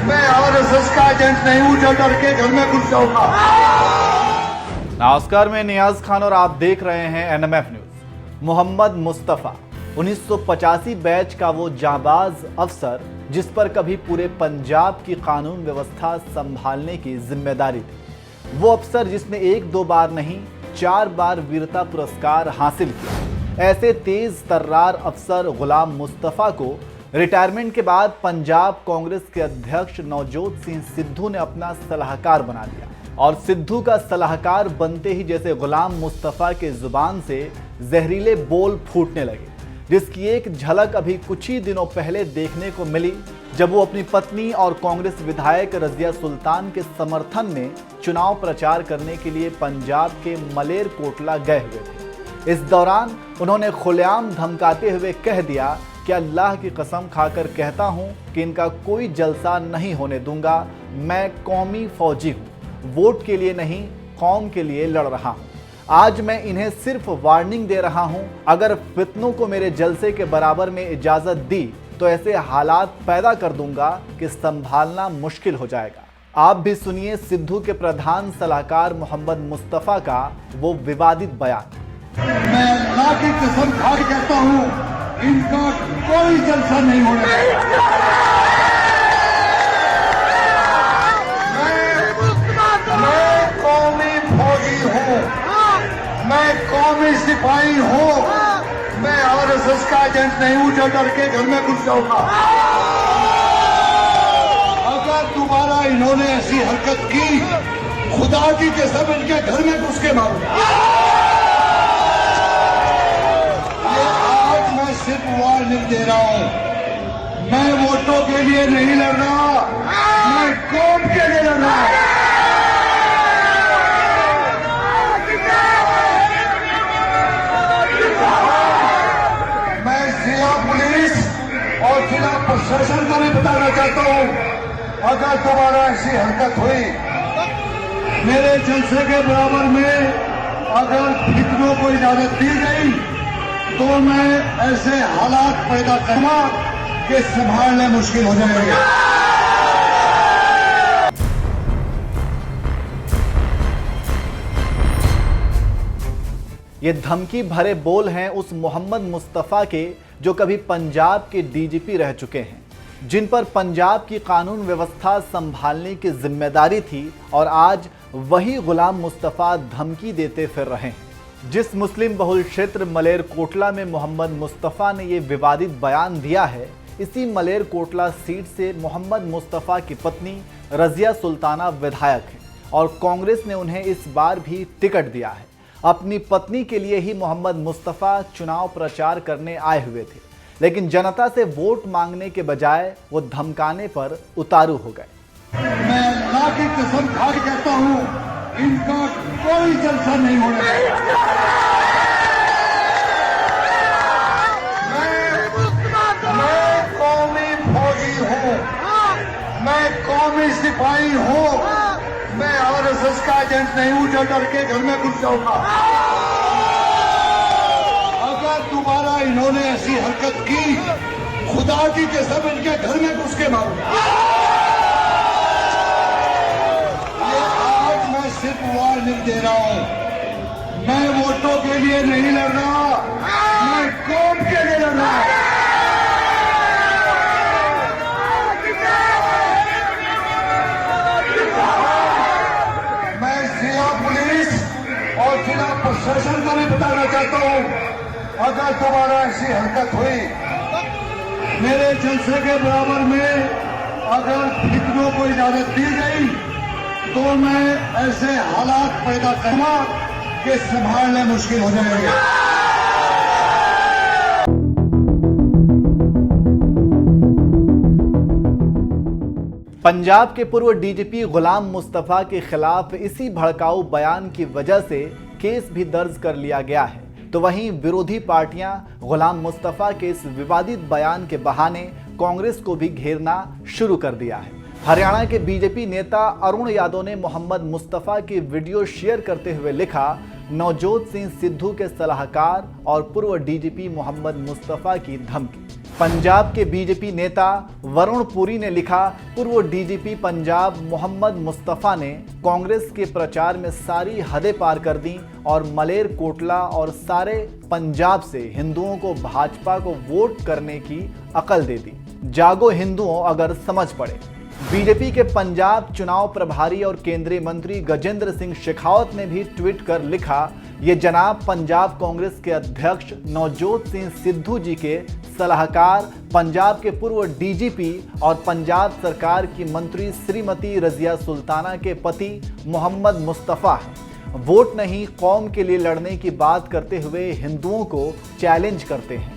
मैं आरएसएस का एजेंट नहीं हूं जो डर के घर में घुस जाऊंगा। नमस्कार, मैं नियाज खान और आप देख रहे हैं NMF news. Mohammad Mustafa 1985 batch का वो जाबाज अफसर जिस पर कभी पूरे पंजाब की कानून व्यवस्था संभालने की जिम्मेदारी थी। वो अफसर जिसने 1-2 बार नहीं 4 बार वीरता पुरस्कार हासिल किया। ऐसे तेज तर्रार अफसर गुलाम मुस्तफा को रिटायरमेंट के बाद पंजाब कांग्रेस के अध्यक्ष नवजोत सिंह सिद्धू ने अपना सलाहकार बना लिया और सिद्धू का सलाहकार बनते ही जैसे गुलाम मुस्तफा के जुबान से जहरीले बोल फूटने लगे, जिसकी एक झलक अभी कुछ ही दिनों पहले देखने को मिली जब वो अपनी पत्नी और कांग्रेस विधायक रजिया सुल्तान के समर्थन में चुनाव प्रचार करने के लिए पंजाब के मलेरकोटला गए हुए थे। इस दौरान उन्होंने खुलेआम धमकाते हुए कह दिया कि अल्लाह की कसम खाकर कहता हूं कि इनका कोई जलसा नहीं होने दूंगा। मैं कौमी फौजी हूं, वोट के लिए नहीं कौम के लिए लड़ रहा हूं। आज मैं इन्हें सिर्फ वार्निंग दे रहा हूं, अगर फितनों को मेरे जलसे के बराबर में इजाजत दी तो ऐसे हालात पैदा कर दूंगा कि संभालना मुश्किल हो जाएगा। आप भी सुनिए सिद्धू के प्रधान सलाहकार मोहम्मद मुस्तफा का वो विवादित बयान। मैं अल्लाह की कसम खा के कहता हूं, इनका कोई जलसा नहीं होने देगा। मैं कौमी फौजी हूं, मैं कौमी सिपाही हूं, मैं आरएसएस का एजेंट नहीं हूं जो डर के घर में घुस जाऊंगा। अगर दोबारा इन्होंने ऐसी हरकत की, खुदा की कसम इनके घर में घुस के मारूंगा। ये आज मैं सिर्फ वार्निंग दे रहा हूं, मैं वोटों के लिए नहीं लड़ रहा, मैं कौम के लिए लड़ रहा हूं। और जिला प्रशासन को भी बताना चाहता हूं, अगर दोबारा ऐसी हरकत हुई, मेरे जलसे के बराबर में अगर फितनों को इजाजत दी गई तो मैं ऐसे हालात पैदा करूंगा कि संभालने मुश्किल हो जाएंगे। ये धमकी भरे बोल हैं उस मोहम्मद मुस्तफा के जो कभी पंजाब के डीजीपी रह चुके हैं, जिन पर पंजाब की कानून व्यवस्था संभालने की जिम्मेदारी थी और आज वही गुलाम मुस्तफा धमकी देते फिर रहे हैं। जिस मुस्लिम बहुल क्षेत्र मलेरकोटला में मोहम्मद मुस्तफा ने ये विवादित बयान दिया है, इसी मलेरकोटला सीट से मोहम्मद मुस्तफा की पत्नी रजिया सुल्ताना विधायक हैं और कांग्रेस ने उन्हें इस बार भी टिकट दिया है। अपनी पत्नी के लिए ही मोहम्मद मुस्तफा चुनाव प्रचार करने आए हुए थे, लेकिन जनता से वोट मांगने के बजाय वो धमकाने पर उतारू हो गए। मैं अल्लाह की कसम खा के कहता हूं, इनका कोई जलसा नहीं होने देगा। मैं कौमी फौजी हूं, मैं कौमी सिपाही हूं, मैं आरएसएस का एजेंट नहीं हूं जो डर के घर में घुस जाऊंगा। अगर दोबारा इन्होंने ऐसी हरकत की, खुदा की कसम इनके घर में घुस के मारूंगा। ये आज मैं सिर्फ वार्निंग दे रहा हूं, मैं वोटों के लिए नहीं लड़ रहा, मैं कौम के लिए लड़ रहा हूं। और जिला प्रशासन को भी बताना चाहता हूं, अगर दोबारा ऐसी हरकत हुई, मेरे जलसे के बराबर में अगर फितनों को इजाजत दी गई तो मैं ऐसे हालात पैदा करूंगा कि संभालने मुश्किल हो जाएंगे। पंजाब के पूर्व डीजीपी गुलाम मुस्तफा के खिलाफ इसी भड़काऊ बयान की वजह से केस भी दर्ज कर लिया गया है, तो वहीं विरोधी पार्टियां गुलाम मुस्तफा के इस विवादित बयान के बहाने कांग्रेस को भी घेरना शुरू कर दिया है। हरियाणा के बीजेपी नेता अरुण यादव ने मोहम्मद मुस्तफा की वीडियो शेयर करते हुए लिखा, नवजोत सिंह सिद्धू के सलाहकार और पूर्व डीजीपी मोहम्मद मुस्तफा की धमकी। पंजाब के बीजेपी नेता वरुण पुरी ने लिखा, पूर्व डीजीपी पंजाब मोहम्मद मुस्तफा ने कांग्रेस के प्रचार में सारी हदें पार कर दी और मलेर कोटला और सारे पंजाब से हिंदुओं को भाजपा को वोट करने की अकल दे दी। जागो हिंदुओं अगर समझ पड़े। बीजेपी के पंजाब चुनाव प्रभारी और केंद्रीय मंत्री गजेंद्र सिंह शेखावत ने भी ट्वीट कर लिखा, ये जनाब पंजाब कांग्रेस के अध्यक्ष नवजोत सिंह सिद्धू जी के सलाहकार, पंजाब के पूर्व डीजीपी और पंजाब सरकार की मंत्री श्रीमती रजिया सुल्ताना के पति मोहम्मद मुस्तफा हैं। वोट नहीं कौम के लिए लड़ने की बात करते हुए हिंदुओं को चैलेंज करते हैं।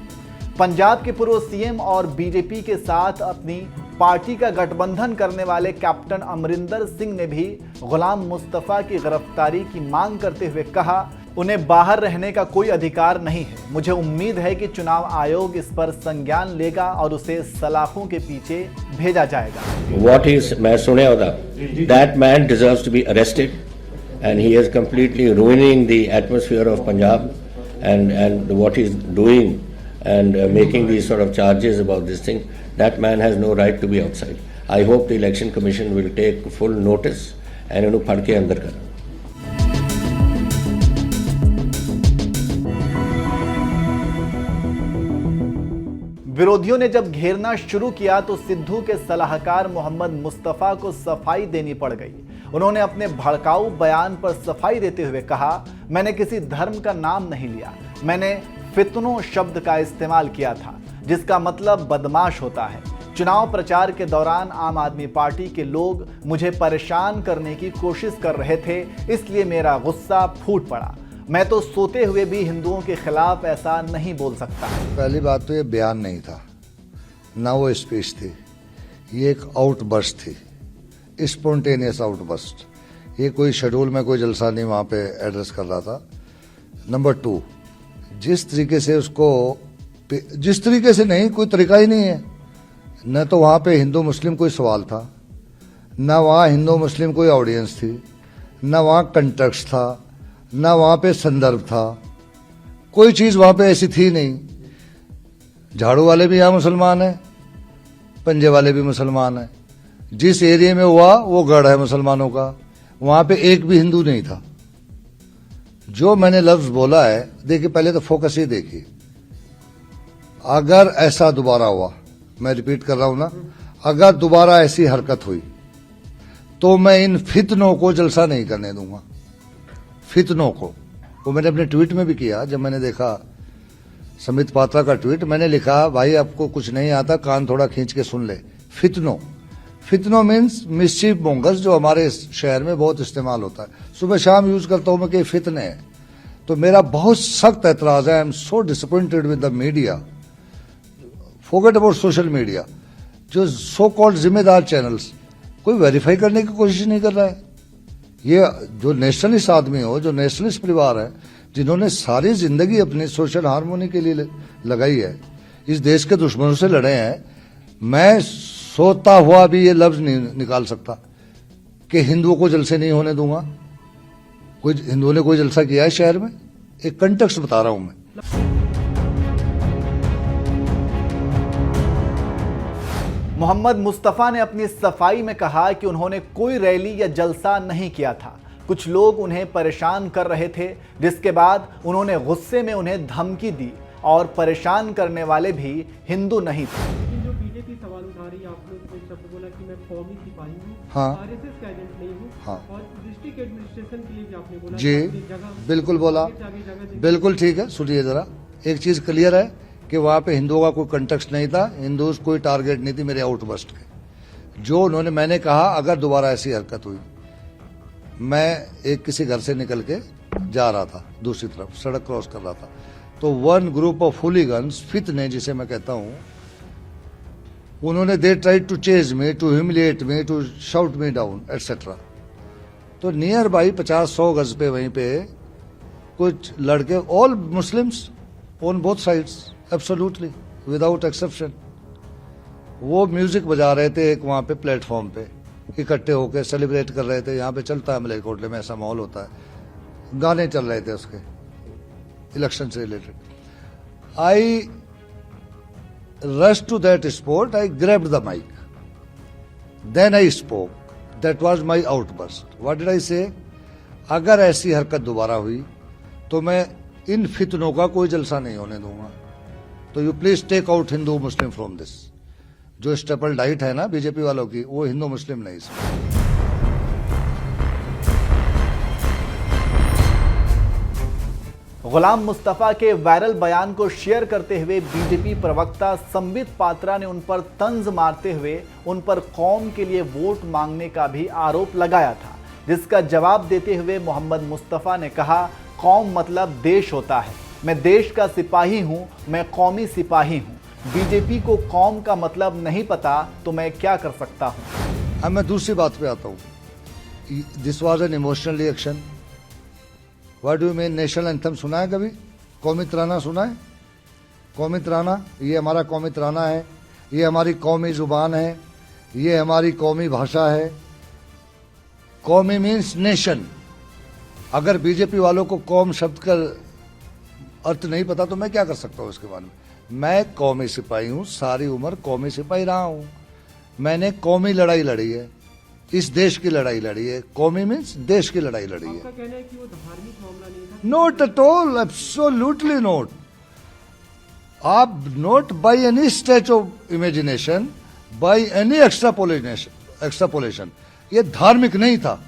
पंजाब के पूर्व सीएम और बीजेपी के साथ अपनी पार्टी का गठबंधन करने वाले कैप्टन अमरिंदर सिंह ने भी गुलाम मुस्तफा की गिरफ्तारी की मांग करते हुए कहा, उन्हें बाहर रहने का कोई अधिकार नहीं है। मुझे उम्मीद है कि चुनाव आयोग इस पर संज्ञान लेगा और उसे सलाखों के पीछे भेजा जाएगा। What is मैं सुने होगा, that man deserves to be arrested and he is completely ruining the atmosphere of Punjab and what he is doing and making these sort of charges about this thing. That man has no right to be outside. I hope the election commission will take full notice and इन्हें फड़ के अंदर कर। विरोधियों ने जब घेरना शुरू किया तो सिद्धू के सलाहकार मोहम्मद मुस्तफा को सफाई देनी पड़ गई। उन्होंने अपने भड़काऊ बयान पर सफाई देते हुए कहा, मैंने किसी धर्म का नाम नहीं लिया, मैंने फितनों शब्द का इस्तेमाल किया था जिसका मतलब बदमाश होता है। चुनाव प्रचार के दौरान आम आदमी पार्टी के लोग मुझे परेशान करने की कोशिश कर रहे थे, इसलिए मेरा गुस्सा फूट पड़ा। मैं तो सोते हुए भी हिंदुओं के खिलाफ ऐसा नहीं बोल सकता। पहली बात तो ये बयान नहीं था, ना वो स्पीच थी, ये एक आउटबर्स्ट थी, स्पॉन्टेनियस आउटबर्स्ट। ये कोई शेड्यूल में कोई जलसा नहीं वहाँ पे एड्रेस कर रहा था। नंबर 2, जिस तरीके से उसको, जिस तरीके से नहीं, कोई तरीका ही नहीं है। न तो वहाँ पे हिंदू मुस्लिम कोई सवाल था, न वहाँ हिंदू मुस्लिम कोई ऑडियंस थी, न वहाँ कंटेक्स्ट था, न वहाँ पे संदर्भ था, कोई चीज़ वहाँ पे ऐसी थी नहीं। झाड़ू वाले भी यहाँ मुसलमान हैं, पंजे वाले भी मुसलमान हैं। जिस एरिया में हुआ वो गढ़ है मुसलमानों का, वहाँ पे एक भी हिंदू नहीं था। जो मैंने लफ्ज बोला है, देखिए पहले तो फोकस ही देखिए। अगर ऐसा दोबारा हुआ, मैं रिपीट कर रहा हूं ना, अगर दोबारा ऐसी हरकत हुई तो मैं इन फितनों को जलसा नहीं करने दूंगा। फितनों को, वो मैंने अपने ट्वीट में भी किया। जब मैंने देखा समित पात्रा का ट्वीट, मैंने लिखा, भाई आपको कुछ नहीं आता, कान थोड़ा खींच के सुन ले। फितनों, फितनों मीन्स मिसचीफ मोंगर्स, जो हमारे शहर में बहुत इस्तेमाल होता है। सुबह शाम यूज करता हूं मैं कि फितने हैं। तो मेरा बहुत सख्त एतराज है। I am so disappointed with the media, forget about social media. जो सो कॉल्ड जिम्मेदार चैनल्स कोई वेरीफाई करने की कोशिश नहीं कर रहा है। ये जो नेशनलिस्ट आदमी हो, जो नेशनलिस्ट परिवार है, जिन्होंने सारी जिंदगी अपनी सोशल हार्मोनी के लिए लगाई है, इस देश के दुश्मनों से लड़े हैं। मैं सोता हुआ भी ये लफ्ज नहीं निकाल सकता कि हिंदुओं को जलसे नहीं होने दूंगा। कोई हिंदुओं ने कोई जलसा किया है शहर में? एक कंटेक्स्ट बता रहा हूं मैं। मोहम्मद मुस्तफा ने अपनी सफाई में कहा कि उन्होंने कोई रैली या जलसा नहीं किया था। कुछ लोग उन्हें परेशान कर रहे थे, जिसके बाद उन्होंने गुस्से में उन्हें धमकी दी और परेशान करने वाले भी हिंदू नहीं थे। जो बीजेपी सवाल उठा रही है, आपने कोई शब्द बोला कि मैं कौमी सिपाही हूँ, हाँ, आरएसएस का एजेंट नहीं हूँ, हाँ, और डिस्ट्रिक्ट एडमिनिस्ट्रेशन के लिए भी आपने बोला जी बिल्कुल बोला, बिल्कुल ठीक है। सुनिए जरा, एक चीज क्लियर है कि वहां पे हिंदुओं का कोई कंटेक्स्ट नहीं था, हिंदूज कोई टारगेट नहीं थी मेरे आउटबर्स्ट के। जो उन्होंने, मैंने कहा अगर दोबारा ऐसी हरकत हुई, मैं एक किसी घर से निकल के जा रहा था, दूसरी तरफ सड़क क्रॉस कर रहा था, तो वन ग्रुप ऑफ हुलीगन्स, फितने जिसे मैं कहता हूं, उन्होंने they tried to chase me, to humiliate me, to shout me down etcetera. तो नियर बाई 50-100 गज पे वहीं पे कुछ लड़के, all Muslims on both sides, absolutely without exception, वो म्यूजिक बजा रहे थे एक वहां पे प्लेटफॉर्म पे, इकट्ठे होकर सेलिब्रेट कर रहे थे। यहाँ पे चलता है मलेरकोटले में, ऐसा माहौल होता है। गाने चल रहे थे उसके, इलेक्शन से related. I rushed to that spot. I grabbed the mic. Then I spoke. That was my outburst. What did I say? अगर ऐसी हरकत दोबारा हुई तो मैं इन फितनों का कोई जलसा नहीं होने दूंगा. तो you please take out Hindu Muslim from this. जो स्टेपल डाइट है ना बीजेपी वालों की, वो हिंदू मुस्लिम नहीं. गुलाम मुस्तफा के वायरल बयान को शेयर करते हुए बीजेपी प्रवक्ता संबित पात्रा ने उन पर तंज मारते हुए उन पर कौम के लिए वोट मांगने का भी आरोप लगाया था, जिसका जवाब देते हुए मोहम्मद मुस्तफा ने कहा, कौम मतलब देश होता है, मैं देश का सिपाही हूं, मैं कौमी सिपाही हूं. बीजेपी को कौम का मतलब नहीं पता तो मैं क्या कर सकता हूं. अब मैं दूसरी बात पे आता हूं. This was an emotional reaction. What do you mean national anthem सुना है कभी? कौमी तराना सुना है? कौमी तराना, ये हमारा कौमी तराना है, ये हमारी कौमी जुबान है, ये हमारी कौमी भाषा है. कौमी मीन्स नेशन. अगर बीजेपी वालों को कौम शब्द का अर्थ नहीं पता तो मैं क्या कर सकता हूं इसके बारे में. मैं कौमी सिपाही हूं, सारी उम्र कौमी सिपाही रहा हूं. मैंने कौमी लड़ाई लड़ी है, इस देश की लड़ाई लड़ी है. कौमी मीन्स देश की लड़ाई लड़ी है. आपका कहना है कि वो धार्मिक मामला नहीं था? Not at all, absolutely not. आप not by any stretch of imagination, by any extrapolation. ये धार्मिक नहीं था.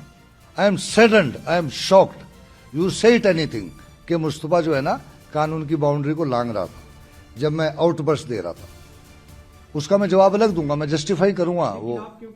I am saddened, I am shocked. You say it anything कि मुस्तफा जो है ना कानून की बाउंड्री को लांग रहा था जब मैं आउटबर्स्ट दे रहा था. उसका मैं जवाब अलग दूंगा, मैं जस्टिफाई करूंगा. वो आप क्यों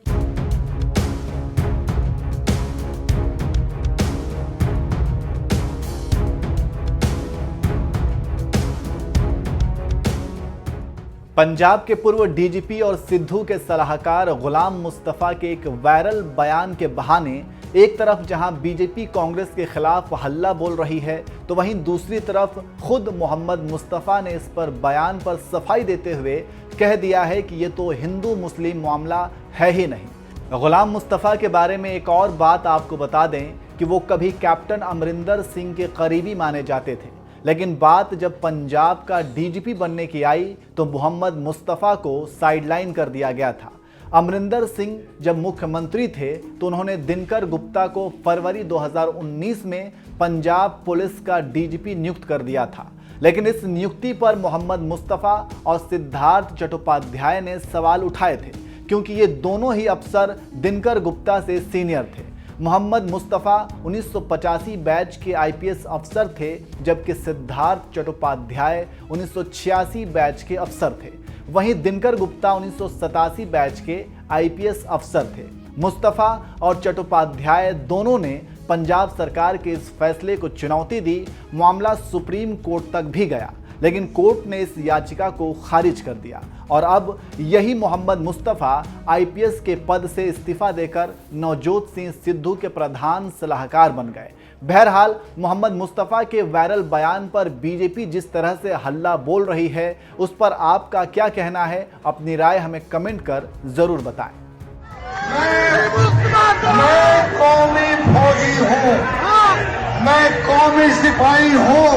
पंजाब के पूर्व डीजीपी और सिद्धू के सलाहकार गुलाम मुस्तफा के एक वायरल बयान के बहाने एक तरफ जहां बीजेपी कांग्रेस के खिलाफ हल्ला बोल रही है, तो वहीं दूसरी तरफ खुद मोहम्मद मुस्तफा ने इस पर बयान पर सफाई देते हुए कह दिया है कि ये तो हिंदू मुस्लिम मामला है ही नहीं. गुलाम मुस्तफा के बारे में एक और बात आपको बता दें कि वो कभी कैप्टन अमरिंदर सिंह के करीबी माने जाते थे, लेकिन बात जब पंजाब का डीजीपी बनने की आई तो मोहम्मद मुस्तफा को साइडलाइन कर दिया गया था. अमरिंदर सिंह जब मुख्यमंत्री थे तो उन्होंने दिनकर गुप्ता को फरवरी 2019 में पंजाब पुलिस का डीजीपी नियुक्त कर दिया था, लेकिन इस नियुक्ति पर मोहम्मद मुस्तफा और सिद्धार्थ चट्टोपाध्याय ने सवाल उठाए थे, क्योंकि ये दोनों ही अफसर दिनकर गुप्ता से सीनियर थे. मोहम्मद मुस्तफा 1985 बैच के आईपीएस अफसर थे, जबकि सिद्धार्थ चट्टोपाध्याय 1986 बैच के अफसर थे. वहीं दिनकर गुप्ता 1987 बैच के आईपीएस अफसर थे. मुस्तफा और चट्टोपाध्याय दोनों ने पंजाब सरकार के इस फैसले को चुनौती दी. मामला सुप्रीम कोर्ट तक भी गया, लेकिन कोर्ट ने इस याचिका को खारिज कर दिया और अब यही मोहम्मद मुस्तफा आईपीएस के पद से इस्तीफा देकर नवजोत सिंह सिद्धू के प्रधान सलाहकार बन गए. बहरहाल मोहम्मद मुस्तफा के वायरल बयान पर बीजेपी जिस तरह से हल्ला बोल रही है, उस पर आपका क्या कहना है? अपनी राय हमें कमेंट कर जरूर बताएं. मैं कौमी फौजी हूँ, मैं कौमी सिपाही हूँ,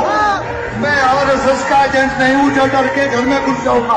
मैं आरएसएस का एजेंट नहीं हूँ जो डर के घर में घुस जाऊंगा.